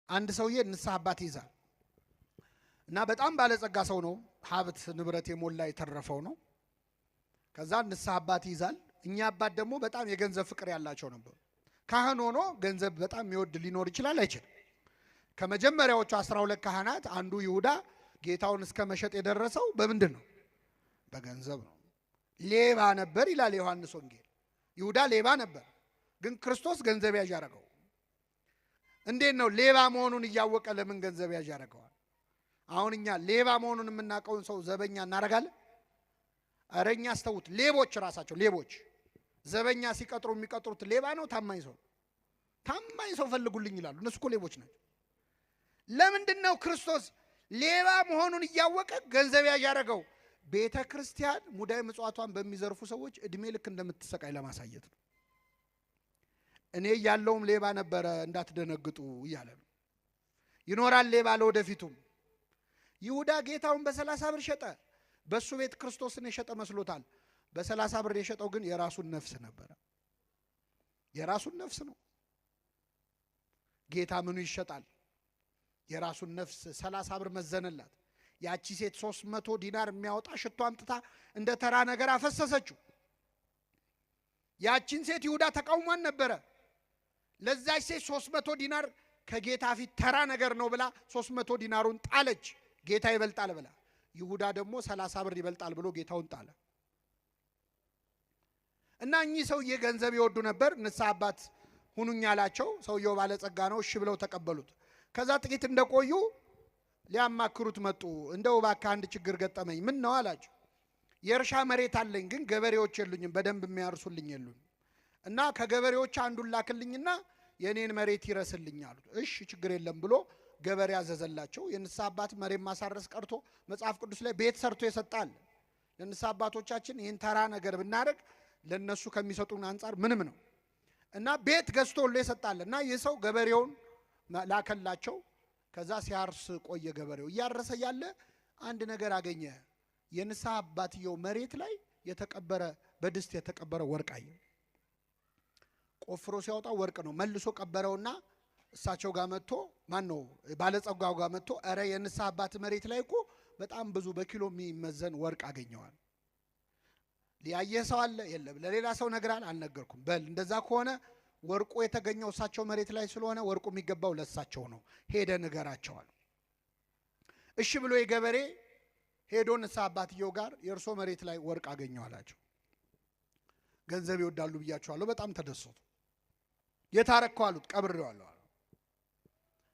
አንድ ሰውዬ ንስሐ አባት ይዛል እና በጣም ባለጸጋ ሰው ነው። ሀብት ንብረት የሞላ የተረፈው ነው። ከዛ ንስሐ አባት ይዛል። እኛ አባት ደግሞ በጣም የገንዘብ ፍቅር ያላቸው ነበሩ። ካህን ሆኖ ገንዘብ በጣም የሚወድ ሊኖር ይችላል አይችልም? ከመጀመሪያዎቹ 12 ካህናት አንዱ ይሁዳ ጌታውን እስከ መሸጥ የደረሰው በምንድን ነው? በገንዘብ ነው። ሌባ ነበር ይላል ዮሐንስ ወንጌል። ይሁዳ ሌባ ነበር፣ ግን ክርስቶስ ገንዘብ ያዥ ያደረገው። እንዴት ነው ሌባ መሆኑን እያወቀ ለምን ገንዘብ ያዥ ያደረገዋል? አሁን እኛ ሌባ መሆኑን የምናውቀውን ሰው ዘበኛ እናደርጋለን? ኧረ እኛ አስተውት። ሌቦች ራሳቸው ሌቦች ዘበኛ ሲቀጥሩ የሚቀጥሩት ሌባ ነው ታማኝ ሰው? ታማኝ ሰው ፈልጉልኝ ይላሉ። እነሱ እኮ ሌቦች ናቸው። ለምንድን ነው ክርስቶስ ሌባ መሆኑን እያወቀ ገንዘብ ያዥ ያደረገው? ቤተ ክርስቲያን ሙዳይ ምጽዋቷን በሚዘርፉ ሰዎች እድሜ ልክ እንደምትሰቃይ ለማሳየት ነው። እኔ ያለውም ሌባ ነበረ እንዳትደነግጡ እያለ ነው። ይኖራል ሌባ ለወደፊቱም። ይሁዳ ጌታውን በ30 ብር ሸጠ። በሱ ቤት ክርስቶስን የሸጠ መስሎታል። በ30 ብር የሸጠው ግን የራሱን ነፍስ ነበረ። የራሱን ነፍስ ነው። ጌታ ምኑ ይሸጣል? የራሱን ነፍስ 30 ብር መዘነላት። ያቺ ሴት 300 ዲናር የሚያወጣ ሽቶ አምጥታ እንደ ተራ ነገር አፈሰሰችው። ያቺን ሴት ይሁዳ ተቃውሟን ነበረ። ለዛች ሴት 300 ዲናር ከጌታ ፊት ተራ ነገር ነው ብላ 300 ዲናሩን ጣለች። ጌታ ይበልጣል ብላ። ይሁዳ ደግሞ 30 ብር ይበልጣል ብሎ ጌታውን ጣለ። እና እኚህ ሰውዬ ገንዘብ ይወዱ ነበር። ንስሐ አባት ሁኑኝ አላቸው። ሰውየው ባለጸጋ ነው፣ እሺ ብለው ተቀበሉት። ከዛ ጥቂት እንደቆዩ ሊያማክሩት መጡ። እንደው እባክህ አንድ ችግር ገጠመኝ። ምን ነው አላቸው። የእርሻ መሬት አለኝ፣ ግን ገበሬዎች የሉኝም፣ በደንብ የሚያርሱልኝ የሉኝ እና ከገበሬዎች አንዱን ላክልኝና የኔን መሬት ይረስልኝ አሉት። እሺ ችግር የለም ብሎ ገበሬ ያዘዘላቸው። የንስሐ አባት መሬት ማሳረስ ቀርቶ መጽሐፍ ቅዱስ ላይ ቤት ሰርቶ ይሰጣል። ለንስሐ አባቶቻችን ይህን ተራ ነገር ብናደርግ ለነሱ ከሚሰጡን አንጻር ምንም ነው እና ቤት ገዝቶሎ ይሰጣል። እና ይህ ሰው ገበሬውን ላከላቸው። ከዛ ሲያርስ ቆየ። ገበሬው እያረሰ ያለ አንድ ነገር አገኘ። የንስሐ አባትየው መሬት ላይ የተቀበረ በድስት የተቀበረ ወርቅ አየ። ቆፍሮ ሲያወጣ ወርቅ ነው። መልሶ ቀበረውና እሳቸው ጋር መጥቶ ማን ነው ባለጸጋው ጋር መጥቶ አረ የንስሐ አባት መሬት ላይ እኮ በጣም ብዙ በኪሎ የሚመዘን ወርቅ አገኘዋል። ሊያየ ሰው አለ? የለም። ለሌላ ሰው ነግራል? አልነገርኩም። በል እንደዛ ከሆነ ወርቁ የተገኘው እሳቸው መሬት ላይ ስለሆነ ወርቁ የሚገባው ለእሳቸው ነው፣ ሄደ ንገራቸዋል። እሺ ብሎ የገበሬ ሄዶ ንስሐ አባትየው ጋር የእርሶ መሬት ላይ ወርቅ አገኘው አላቸው። ገንዘብ ይወዳሉ ብያቸዋለሁ። በጣም ተደሰቱ። የታረከው አሉት። ቀብሬዋለሁ።